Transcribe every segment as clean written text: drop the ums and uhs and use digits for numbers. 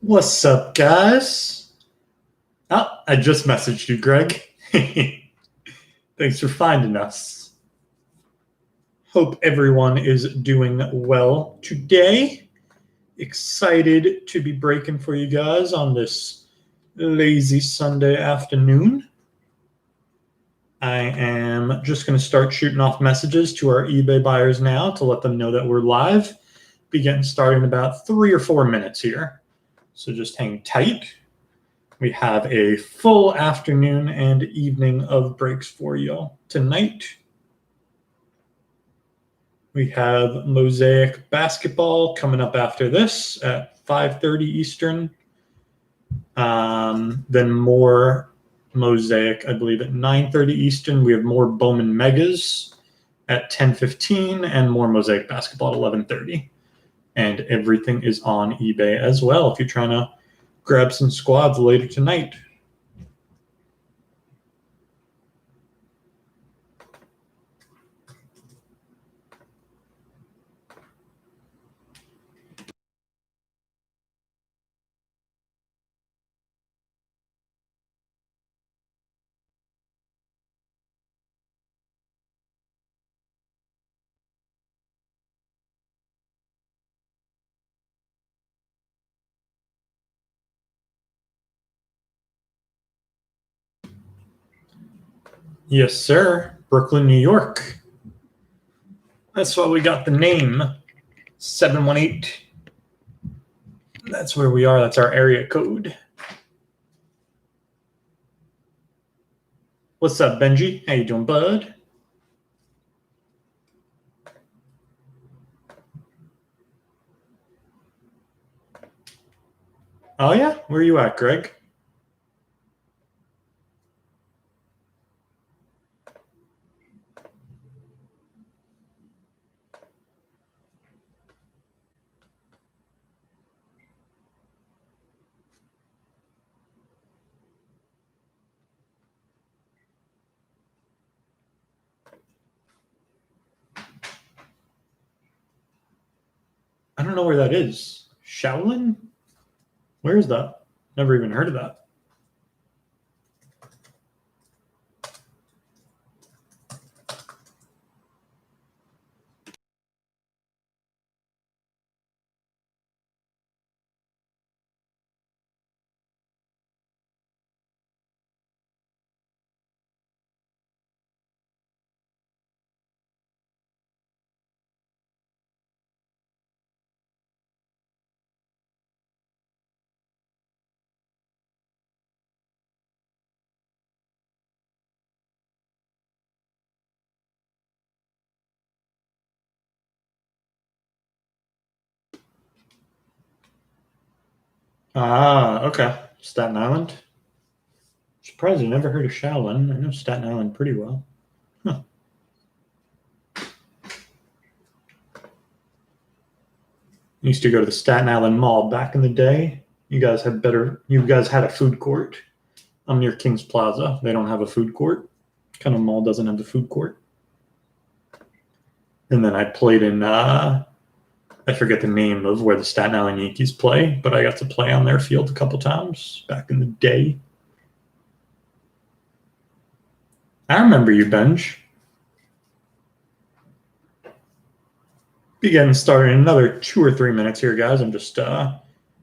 What's up, guys? Oh, I just messaged you, Greg. Thanks for finding us. Hope everyone is doing well today. Excited to be breaking for you guys on this lazy Sunday afternoon. I am just going to start shooting off messages to our eBay buyers now to let them know that we're live. Be getting started in about 3 or 4 minutes here. So just hang tight. We have a full afternoon and evening of breaks for you tonight. We have Mosaic basketball coming up after this at 5:30 Eastern. Then more Mosaic, I believe, at 9:30 Eastern. We have more Bowman Megas at 10:15 and more Mosaic basketball at 11:30. And everything is on eBay as well if you're trying to grab some squads later tonight. Yes, sir. Brooklyn, New York. That's why we got the name 718. That's where we are. That's our area code. What's up, Benji? How you doing, bud? Oh, yeah? Where are you at, Greg? I don't know where that is. Shaolin? Where is that? Never even heard of that. Ah, okay. Staten Island. Surprised I never heard of Shaolin. I know Staten Island pretty well. Huh. Used to go to the Staten Island Mall back in the day. You guys had a food court. I'm near Kings Plaza. They don't have a food court. What kind of mall doesn't have the food court? And then I played in I forget the name of where the Staten Island Yankees play, but I got to play on their field a couple times back in the day. I remember you, Benj. Be getting started in another 2 or 3 minutes here, guys. I'm just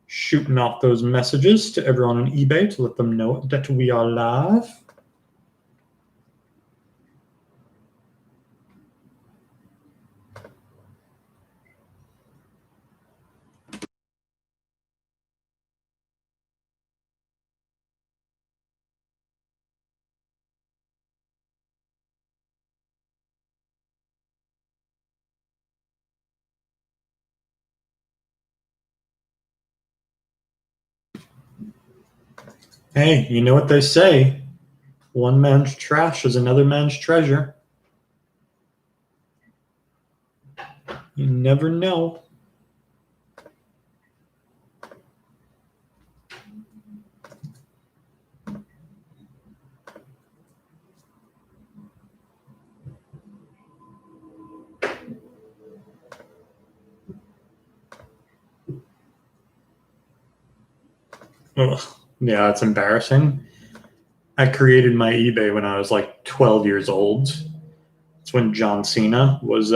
shooting off those messages to everyone on eBay to let them know that we are live. Hey, you know what they say? One man's trash is another man's treasure. You never know. Ugh. Yeah, it's embarrassing. I created my eBay when I was like 12 years old. It's when John Cena was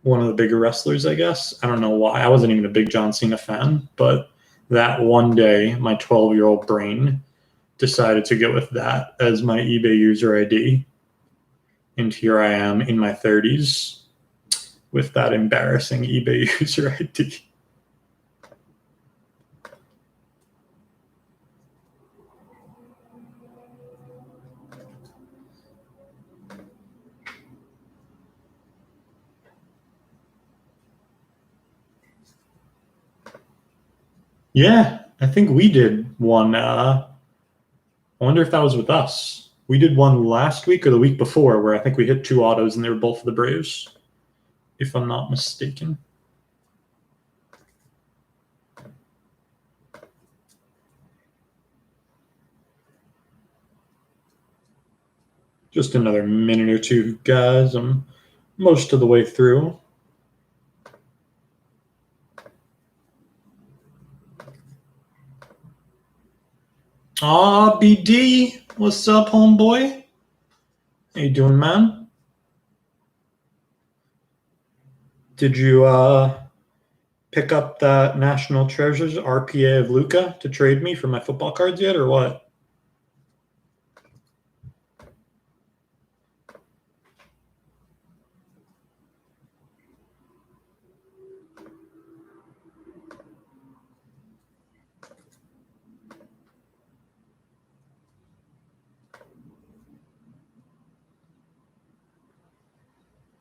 one of the bigger wrestlers, I guess. I don't know why. I wasn't even a big John Cena fan, but that one day, my 12-year-old brain decided to go with that as my eBay user ID. And here I am in my 30s with that embarrassing eBay user ID. Yeah, I think we did one. I wonder if that was with us. We did one last week or the week before where I think we hit 2 autos and they were both for the Braves, if I'm not mistaken. Just another minute or two, guys. I'm most of the way through. BD, what's up, homeboy? How you doing, man? Did you pick up that National Treasures RPA of Luca to trade me for my football cards yet, or what?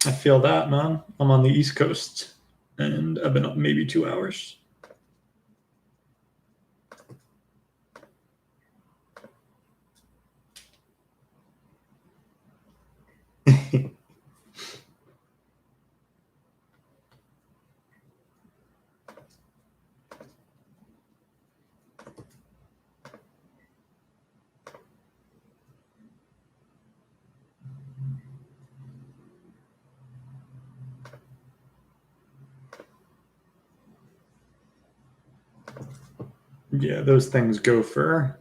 I feel that, man. I'm on the East Coast, and I've been up maybe 2 hours. Yeah, those things go for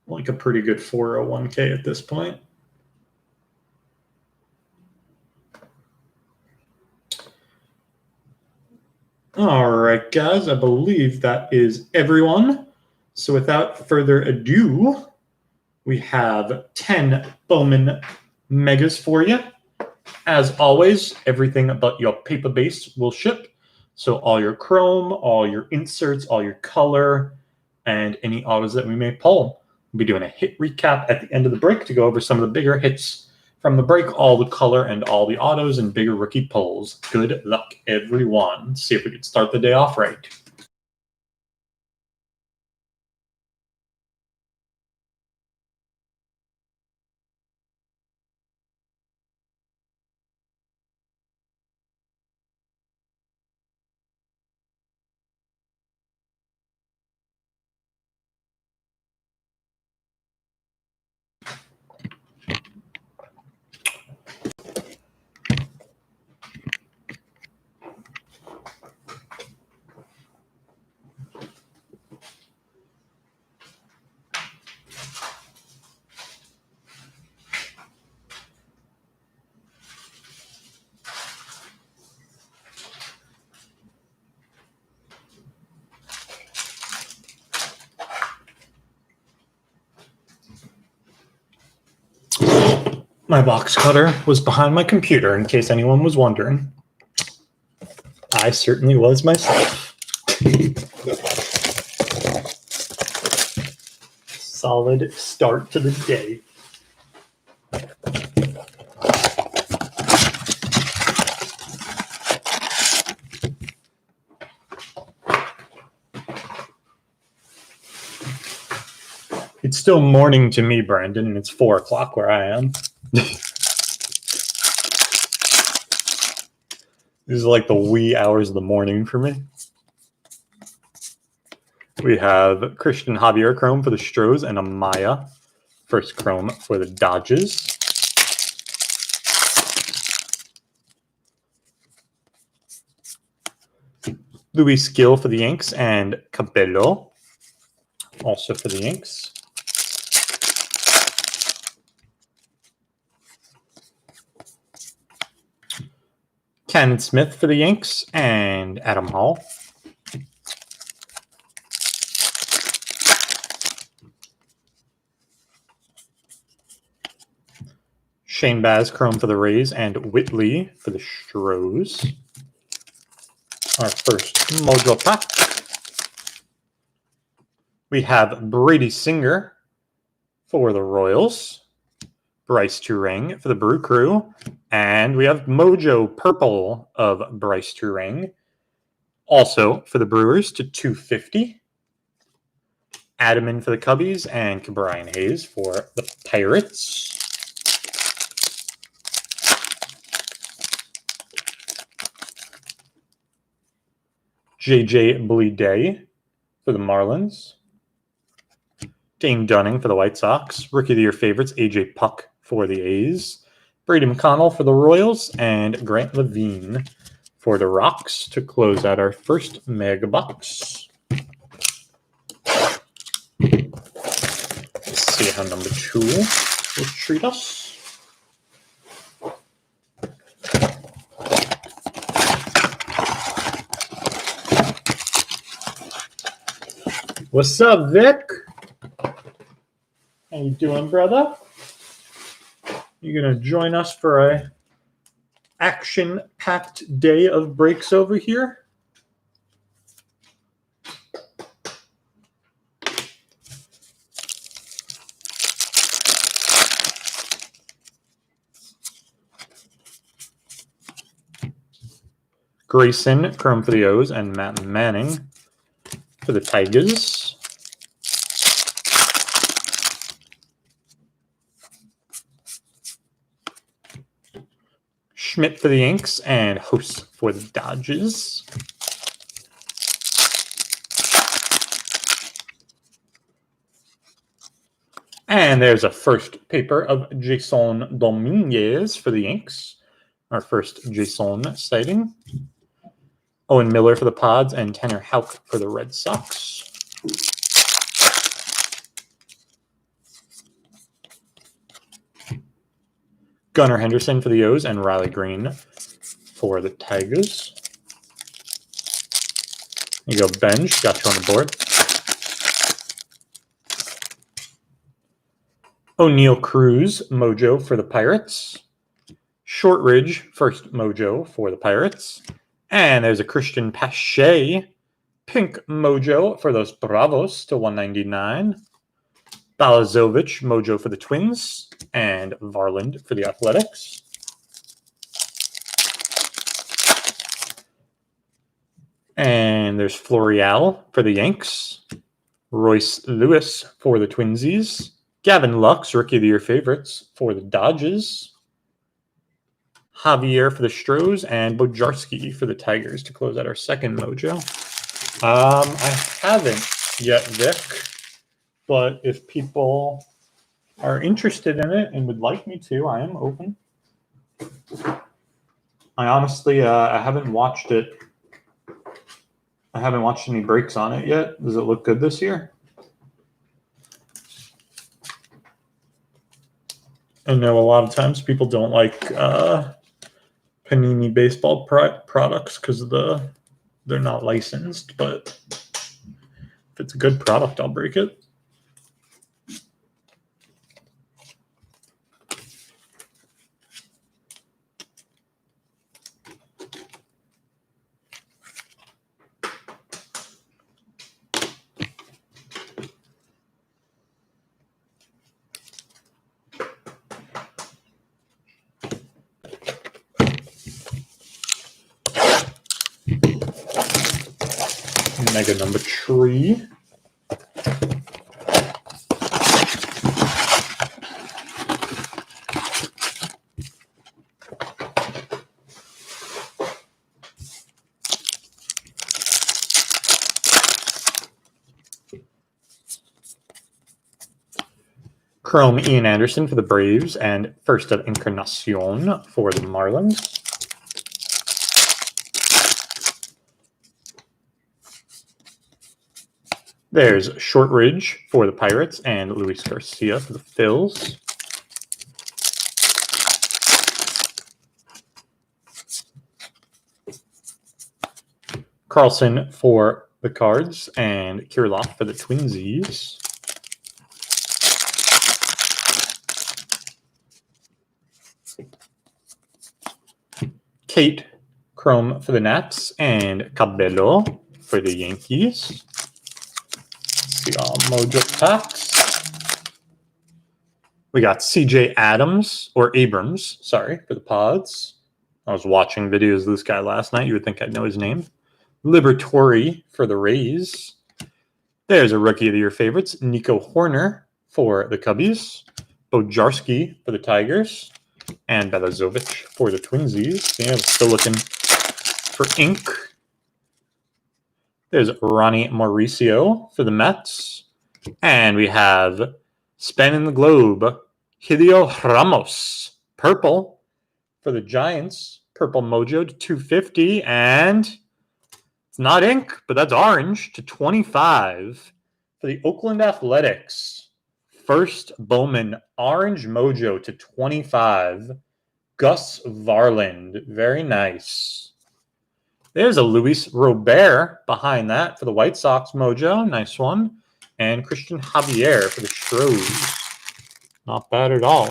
like a pretty good 401k at this point. All right, guys, I believe that is everyone. So without further ado, we have 10 Bowman Megas for you. As always, everything but your paper base will ship. So all your chrome, all your inserts, all your color, and any autos that we may pull. We'll be doing a hit recap at the end of the break to go over some of the bigger hits from the break, all the color and all the autos and bigger rookie pulls. Good luck, everyone. See if we can start the day off right. My box cutter was behind my computer, in case anyone was wondering. I certainly was myself. Solid start to the day. It's still morning to me, Brandon, and it's 4 o'clock where I am. These are like the wee hours of the morning for me. We have Christian Javier Chrome for the Stros and a Maya. First Chrome for the Dodgers. Luis Gill for the Yanks and Cabello also for the Yanks. Cannon Smith for the Yanks and Adam Hall. Shane Baz Chrome for the Rays and Whitley for the Stros. Our first Mojo pack. We have Brady Singer for the Royals. Bryce Turang for the Brew Crew. And we have Mojo Purple of Bryce Turang. Also for the Brewers to 250. Adaman for the Cubbies and Brian Hayes for the Pirates. JJ Bleday for the Marlins. Dane Dunning for the White Sox. Rookie of the Year favorites, AJ Puck for the A's. Brady McConnell for the Royals. And Grant Levine for the Rocks to close out our first mega box. Let's see how number 2 will treat us. What's up, Vic? How you doing, brother? You gonna join us for a action-packed day of breaks over here? Grayson, Chrome for the O's, and Matt Manning for the Tigers. Schmidt for the Yanks and Host for the Dodgers. And there's a first paper of Jason Dominguez for the Yanks. Our first Jason sighting. Owen Miller for the Pods and Tanner Houck for the Red Sox. Gunnar Henderson for the O's and Riley Green for the Tigers. There you go, Benj. Got you on the board. O'Neill Cruz, Mojo for the Pirates. Shortridge, first Mojo for the Pirates. And there's a Christian Pache, pink Mojo for those Bravos to 199. Balazovic, Mojo for the Twins. And Varland for the Athletics. And there's Florial for the Yanks. Royce Lewis for the Twinsies. Gavin Lux, Rookie of the Year favorites for the Dodgers. Javier for the Stros and Bojarski for the Tigers to close out our second Mojo. I haven't yet, Vic, but if people are interested in it and would like me to, I am open. I honestly, I haven't watched it. I haven't watched any breaks on it yet. Does it look good this year? I know a lot of times people don't like Panini baseball products because they're not licensed, but if it's a good product, I'll break it. Mega number 3. Chrome Ian Anderson for the Braves and first of Encarnacion for the Marlins. There's Shortridge for the Pirates and Luis Garcia for the Phils. Carlson for the Cards and Kirilloff for the Twinsies. Kate Chrome for the Nats and Cabello for the Yankees. Let's see all Mojo packs. We got CJ Abrams for the Pods. I was watching videos of this guy last night. You would think I'd know his name. Liberatore for the Rays. There's a Rookie of the Year favorites. Nico Horner for the Cubbies. Bojarski for the Tigers. And Belazovic for the Twinsies. Yeah, still looking for ink. There's Ronnie Mauricio for the Mets. And we have Spanning the Globe, Hideo Ramos. Purple for the Giants. Purple Mojo to 250. And it's not ink, but that's orange to 25 for the Oakland Athletics. First Bowman Orange Mojo to 25. Gus Varland. Very nice. There's a Luis Robert behind that for the White Sox Mojo. Nice one. And Christian Javier for the Stros. Not bad at all.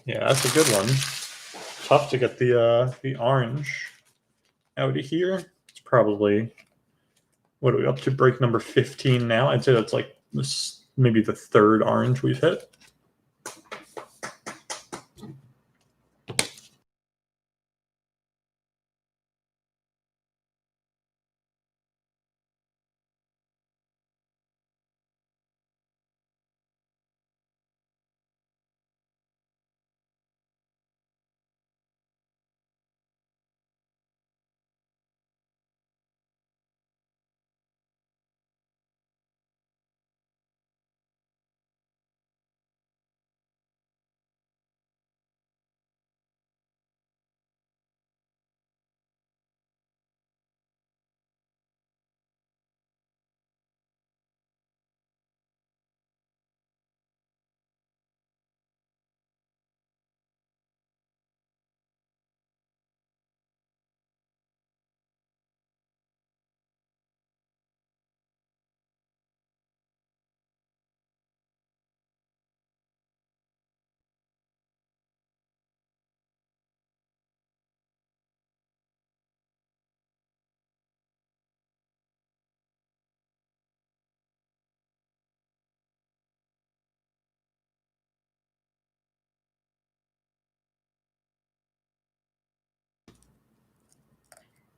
Yeah, that's a good one. Tough to get the orange out of here. It's probably, what are we up to? Break number 15 now. I'd say that's like this, maybe the third orange we've hit.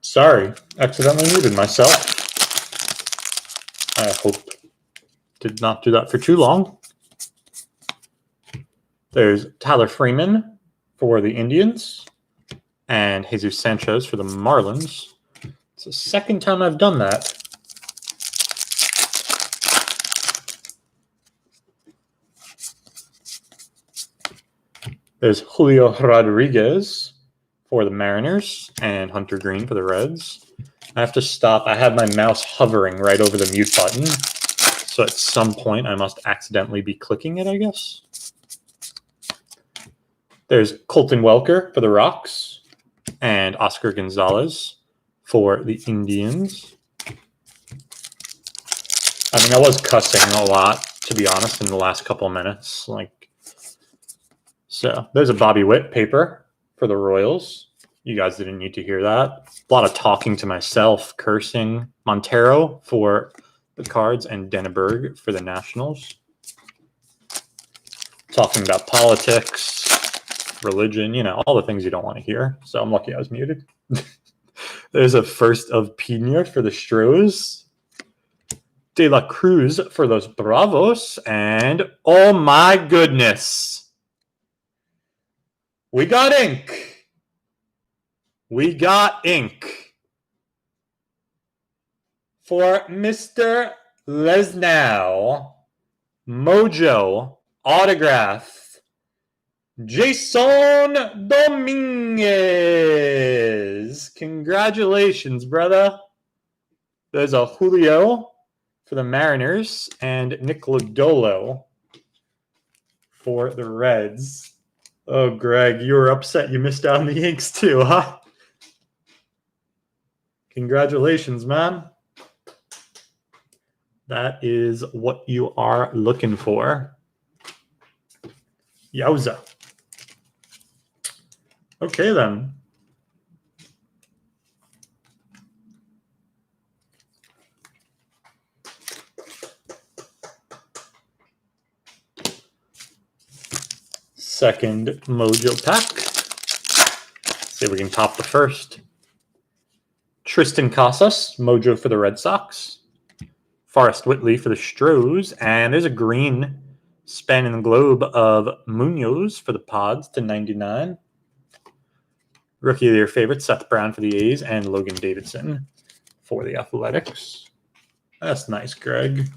Sorry, accidentally muted myself. I hope did not do that for too long. There's Tyler Freeman for the Indians and Jesus Sanchez for the Marlins. It's the second time I've done that. There's Julio Rodriguez for the Mariners and Hunter Green for the Reds. I have to stop. I have my mouse hovering right over the mute button. So at some point, I must accidentally be clicking it, I guess. There's Colton Welker for the Rocks and Oscar Gonzalez for the Indians. I mean, I was cussing a lot, to be honest, in the last couple of minutes. So there's a Bobby Witt paper for the Royals. You guys didn't need to hear that. A lot of talking to myself, cursing. Montero for the Cards and Denneberg for the Nationals. Talking about politics, religion, all the things you don't want to hear. So I'm lucky I was muted. There's a first of Pena for the Stros. De La Cruz for those Bravos. And oh my goodness, we got ink. We got ink for Mr. Lesnow. Mojo autograph. Jason Dominguez. Congratulations, brother. There's a Julio for the Mariners and Nick Lodolo for the Reds. Oh, Greg, you were upset you missed out on the Yanks too, huh? Congratulations, man. That is what you are looking for. Yowza. Okay, then. Second Mojo pack. See if we can top the first. Tristan Casas, Mojo for the Red Sox. Forrest Whitley for the Stros. And there's a green spanning the globe of Munoz for the Pods /99. Rookie of the Year favorite, Seth Brown for the A's. And Logan Davidson for the Athletics. That's nice, Greg.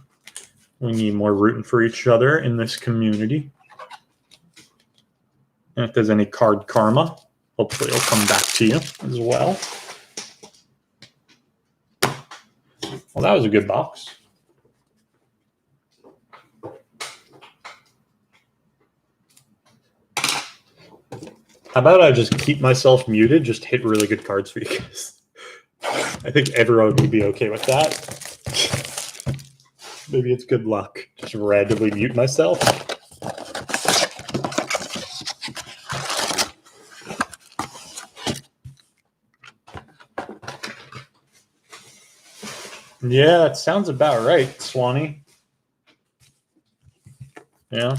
We need more rooting for each other in this community. And if there's any card karma, hopefully it'll come back to you as well. Well, that was a good box. How about I just keep myself muted, just hit really good cards for you guys? I think everyone would be okay with that. Maybe it's good luck. Just randomly mute myself. Yeah, it sounds about right, Swanee. Yeah.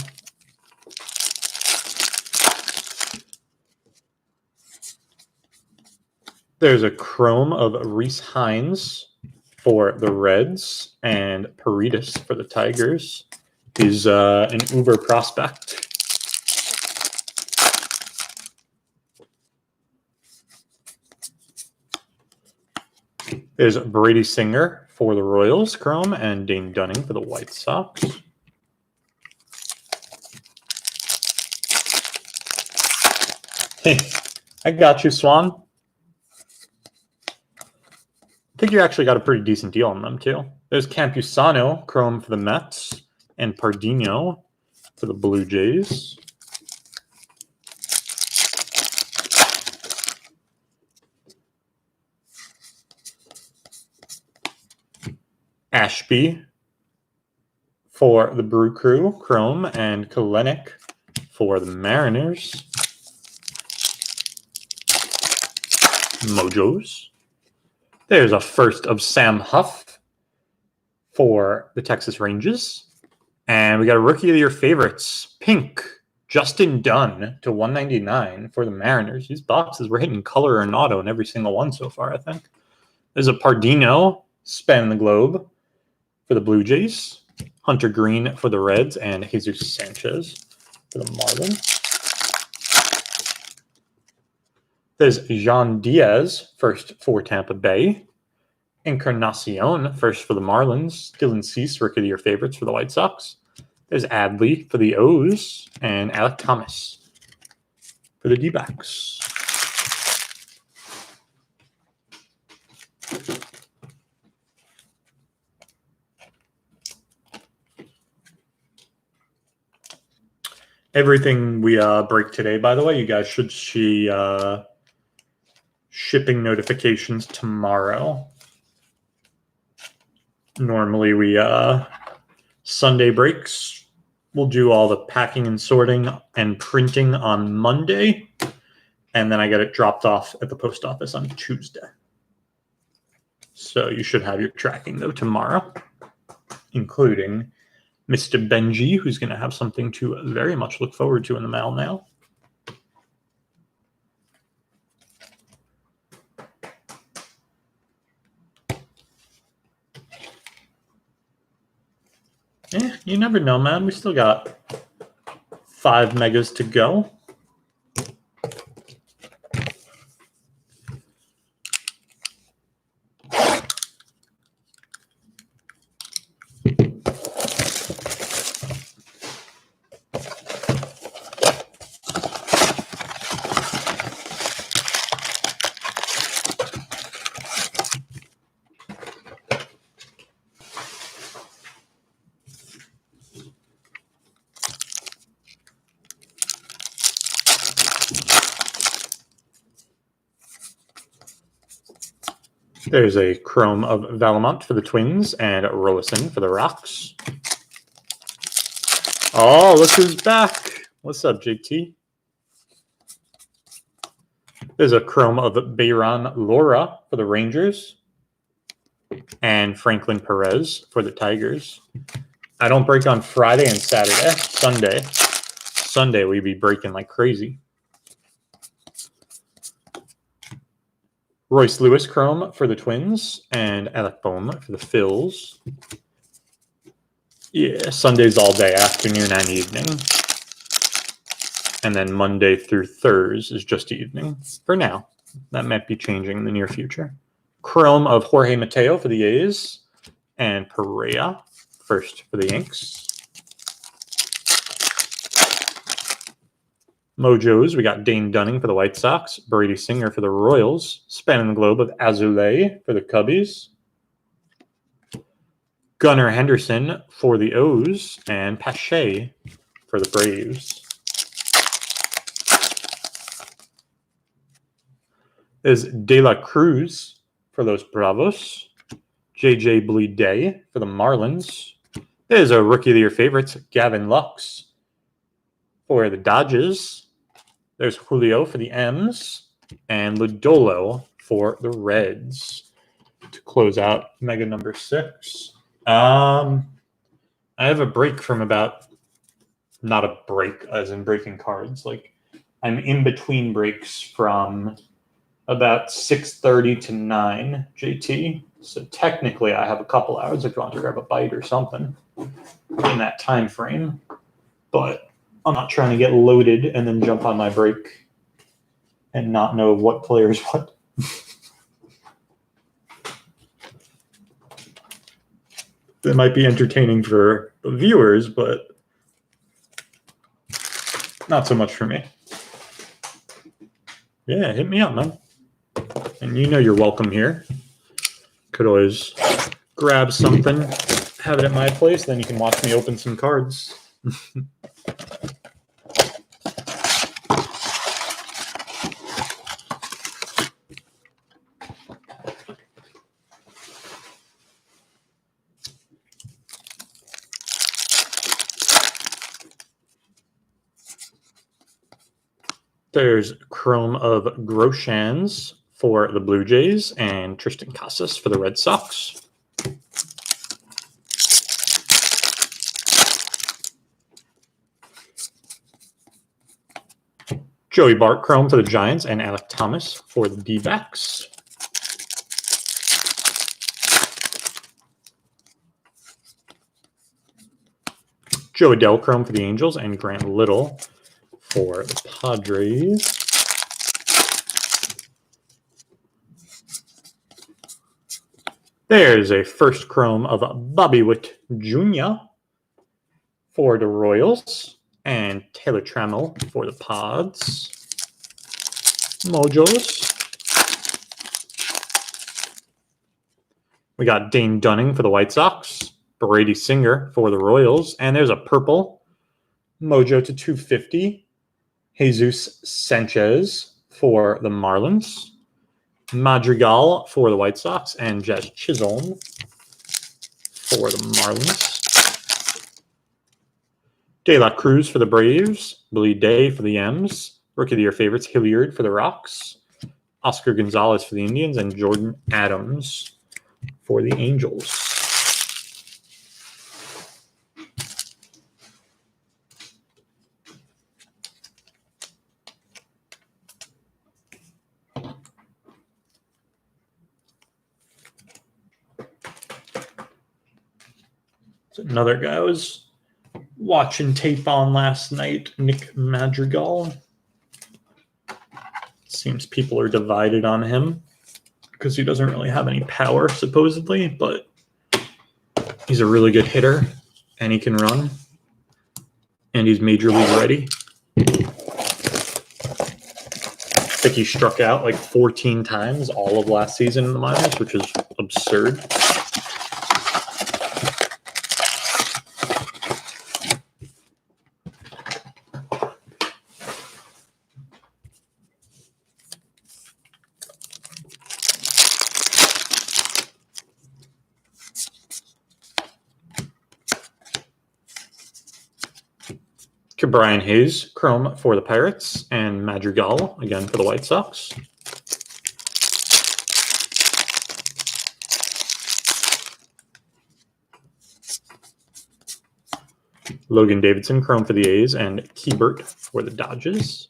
There's a chrome of Reese Hines for the Reds and Paredes for the Tigers. He's an uber prospect. There's Brady Singer for the Royals, chrome, and Dane Dunning for the White Sox. Hey, I got you, Swan. I think you actually got a pretty decent deal on them, too. There's Campusano, chrome for the Mets, and Pardinho for the Blue Jays. Ashby for the Brew Crew, chrome, and Kalenic for the Mariners. Mojos. There's a first of Sam Huff for the Texas Rangers. And we got a Rookie of the Year favorites, pink, Justin Dunn /199 for the Mariners. These boxes were hitting color and auto in every single one so far, I think. There's a Pardinho, spanning the globe for the Blue Jays. Hunter Green for the Reds, and Jesus Sanchez for the Marlins. There's Jean Diaz, first for Tampa Bay. Encarnacion, first for the Marlins. Dylan Cease, Rookie of the Year favorites for the White Sox. There's Adley for the O's. And Alec Thomas for the D-backs. Everything we break today, by the way, you guys should see shipping notifications tomorrow. Normally we Sunday breaks. We'll do all the packing and sorting and printing on Monday, and then I get it dropped off at the post office on Tuesday. So you should have your tracking though tomorrow, including Mr. Benji, who's going to have something to very much look forward to in the mail now. Yeah, you never know, man. We still got 5 megas to go. There's a chrome of Valamont for the Twins and Rollison for the Rocks. Oh, look who's back. What's up, JT? There's a chrome of Bayron Laura for the Rangers and Franklin Perez for the Tigers. I don't break on Friday and Saturday. Sunday we be breaking like crazy. Royce Lewis chrome for the Twins and Alec Bowman for the Phils. Yeah, Sunday's all day, afternoon and evening. And then Monday through Thursday is just evening for now. That might be changing in the near future. Chrome of Jorge Mateo for the A's and Perea first for the Yanks. Mojos, we got Dane Dunning for the White Sox, Brady Singer for the Royals, Spanning the Globe of Azulay for the Cubbies, Gunnar Henderson for the O's, and Pache for the Braves. There's De La Cruz for Los Bravos, JJ Bleday for the Marlins. There's a Rookie of the Year favorites, Gavin Lux for the Dodgers. There's Julio for the M's and Lodolo for the Reds to close out Mega number 6. I have a break from about, not a break as in breaking cards. Like I'm in between breaks from about 6:30 to 9 JT. So technically I have a couple hours if you want to grab a bite or something in that time frame. But I'm not trying to get loaded and then jump on my break and not know what players what. That might be entertaining for the viewers, but not so much for me. Yeah, hit me up, man. And you know you're welcome here. Could always grab something, have it at my place, then you can watch me open some cards. There's Chrome of Groshans for the Blue Jays and Tristan Casas for the Red Sox. Joey Bart Chrome for the Giants and Alec Thomas for the D-backs. Joe Adell Chrome for the Angels and Grant Little for the Padres. There's a first chrome of Bobby Witt Jr. for the Royals and Taylor Trammell for the Pods. Mojos. We got Dane Dunning for the White Sox, Brady Singer for the Royals, and there's a purple Mojo to 250. Jesus Sanchez for the Marlins, Madrigal for the White Sox, and Jazz Chisholm for the Marlins. De La Cruz for the Braves, Billy Day for the M's, Rookie of the Year favorites Hilliard for the Rocks, Oscar Gonzalez for the Indians, and Jordan Adams for the Angels. Another guy I was watching tape on last night, Nick Madrigal. Seems people are divided on him because he doesn't really have any power, supposedly, but he's a really good hitter, and he can run, and he's major league ready. I think he struck out like 14 times all of last season in the minors, which is absurd. Brian Hayes, chrome for the Pirates, and Madrigal, again for the White Sox. Logan Davidson, chrome for the A's, and Keibert for the Dodgers.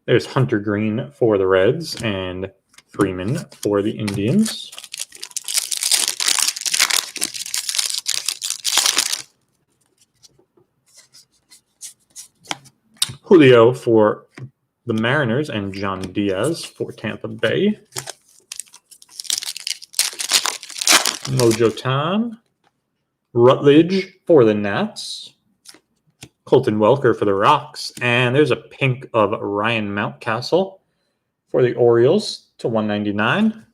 There's Hunter Green for the Reds and Freeman for the Indians. Julio for the Mariners and John Diaz for Tampa Bay. Mojo Tan. Rutledge for the Nats. Colton Welker for the Rocks. And there's a pink of Ryan Mountcastle for the Orioles /199.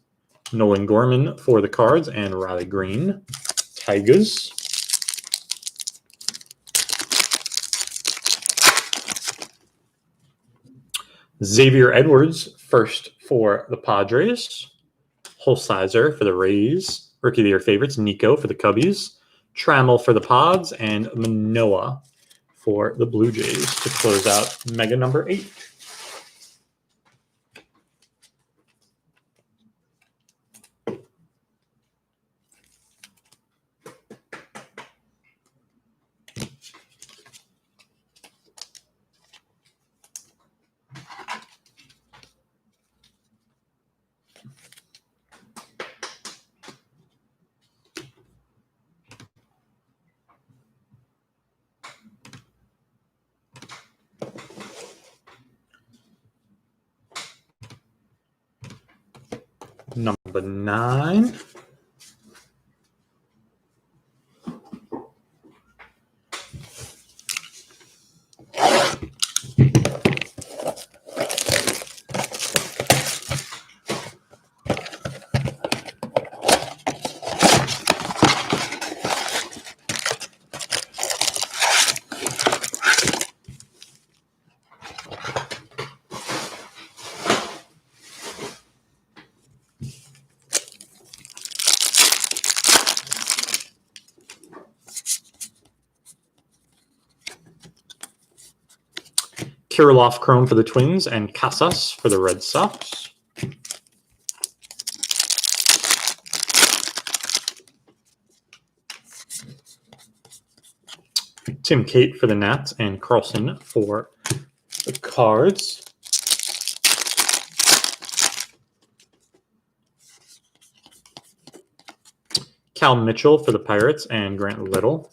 Nolan Gorman for the Cards and Riley Green, Tigers. Xavier Edwards, first for the Padres. Holsizer for the Rays. Rookie of the Year favorites, Nico for the Cubbies. Trammell for the Pods, and Manoah for the Blue Jays to close out Mega number 8. Number 9. Kirilloff chrome for the Twins and Casas for the Red Sox. Tim Cate for the Nats and Carlson for the Cards. Cal Mitchell for the Pirates and Grant Little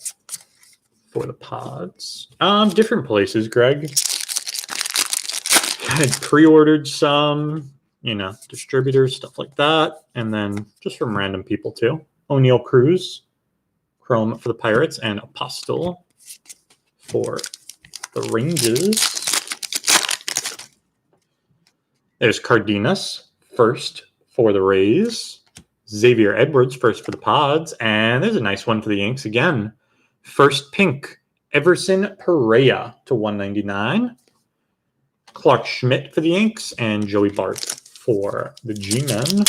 for the Pods. Different places, Greg. I had pre-ordered some, distributors, stuff like that, and then just from random people too. O'Neal Cruz, chrome for the Pirates, and Apostle for the Rangers. There's Cardenas, first for the Rays. Xavier Edwards, first for the Pods, and there's a nice one for the Yanks again. First pink, Everson Pereira /199. Clark Schmidt for the Yanks, and Joey Bart for the G-Men.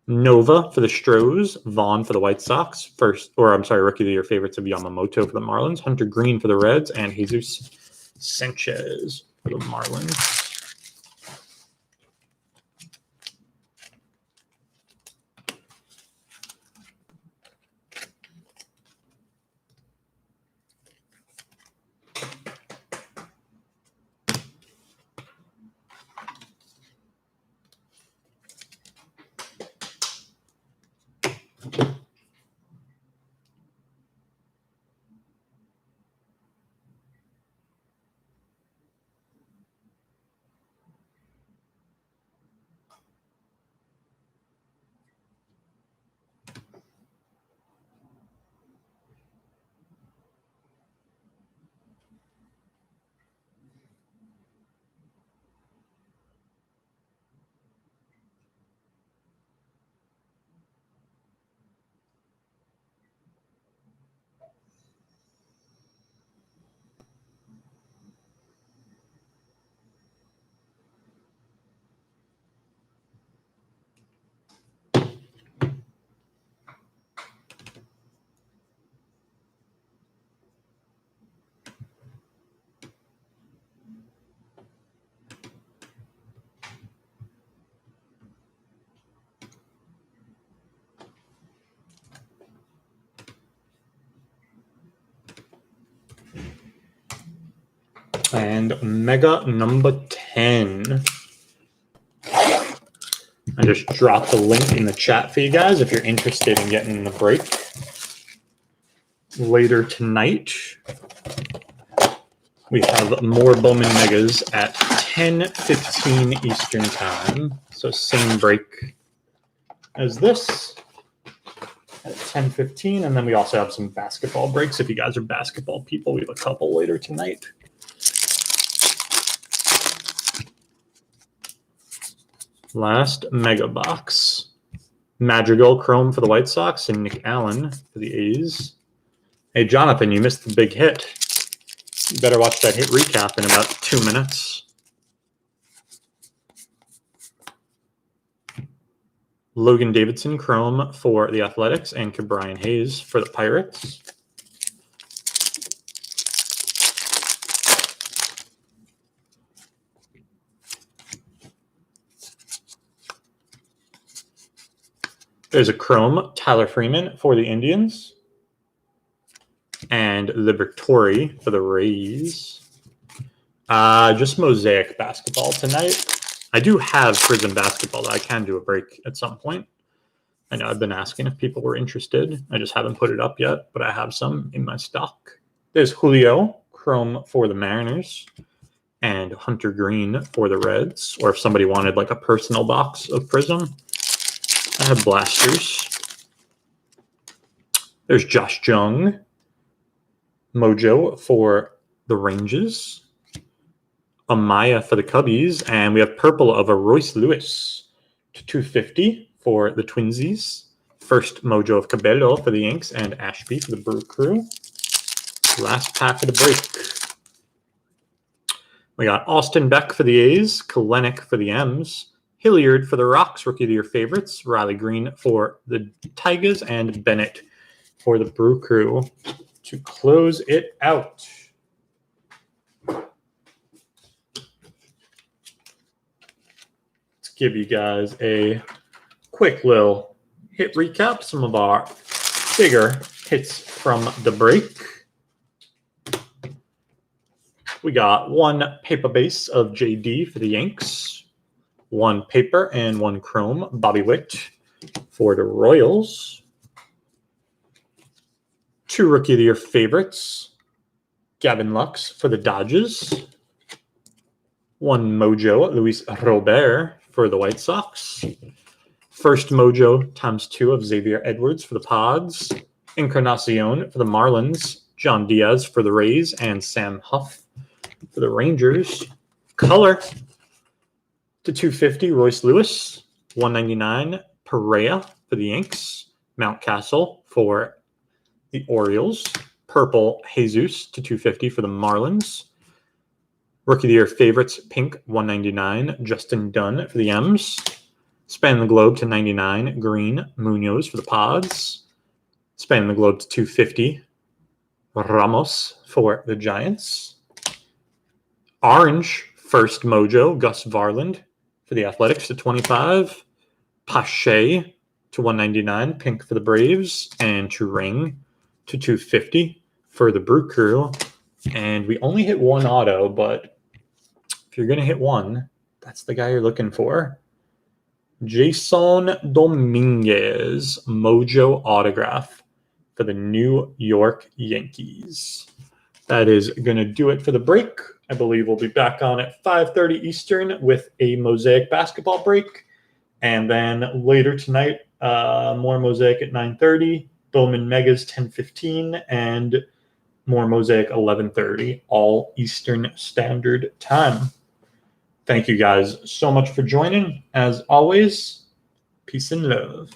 Nova for the Stros, Vaughn for the White Sox, Rookie of the Year favorites of Yamamoto for the Marlins, Hunter Green for the Reds, and Jesus Sanchez for the Marlins. And Mega number 10. I just dropped the link in the chat for you guys if you're interested in getting the break later tonight. We have more Bowman Megas at 10:15 Eastern Time. So same break as this at 10:15. And then we also have some basketball breaks. If you guys are basketball people, we have a couple later tonight. Last Mega Box. Madrigal Chrome for the White Sox and Nick Allen for the A's. Hey, Jonathan, you missed the big hit. You better watch that hit recap in about 2 minutes. Logan Davidson Chrome for the Athletics and Brian Hayes for the Pirates. There's a Chrome, Tyler Freeman for the Indians. And the Victory for the Rays. Just Mosaic basketball tonight. I do have Prism basketball that I can do a break at some point. I know I've been asking if people were interested. I just haven't put it up yet, but I have some in my stock. There's Julio, Chrome for the Mariners. And Hunter Green for the Reds. Or if somebody wanted like a personal box of Prism, I have blasters. There's Josh Jung, Mojo for the Rangers, Amaya for the Cubbies, and we have purple of a Royce Lewis to 250 for the Twinsies. First Mojo of Cabello for the Yanks and Ashby for the Brew Crew. Last pack of the break. We got Austin Beck for the A's, Kalenic for the M's, Hilliard for the Rocks, Rookie of the Year favorites, Riley Green for the Tigers, and Bennett for the Brew Crew to close it out. Let's give you guys a quick little hit recap, some of our bigger hits from the break. We got one paper base of JD for the Yanks, one paper and one chrome, Bobby Witt for the Royals. Two Rookie of the Year favorites, Gavin Lux for the Dodgers. One Mojo, Luis Robert for the White Sox. First Mojo ×2 of Xavier Edwards for the Pods. Encarnacion for the Marlins. John Diaz for the Rays. And Sam Huff for the Rangers. Color to 250, Royce Lewis. 199, Perea for the Yanks. Mountcastle for the Orioles. Purple, Jesus to 250 for the Marlins. Rookie of the Year favorites, pink, 199, Justin Dunn for the M's. Span the Globe to 99, green, Munoz for the Pods. Span the Globe to 250, Ramos for the Giants. Orange, first Mojo, Gus Varland for the Athletics to 25. Pache to 199, pink for the Braves. And Turang to 250 for the Brew Crew. And we only hit one auto, but if you're going to hit one, that's the guy you're looking for. Jason Dominguez, Mojo autograph for the New York Yankees. That is going to do it for the break. I believe we'll be back on at 5:30 Eastern with a Mosaic basketball break. And then later tonight, more Mosaic at 9:30, Bowman Megas 10:15, and more Mosaic 11:30, all Eastern Standard Time. Thank you guys so much for joining. As always, peace and love.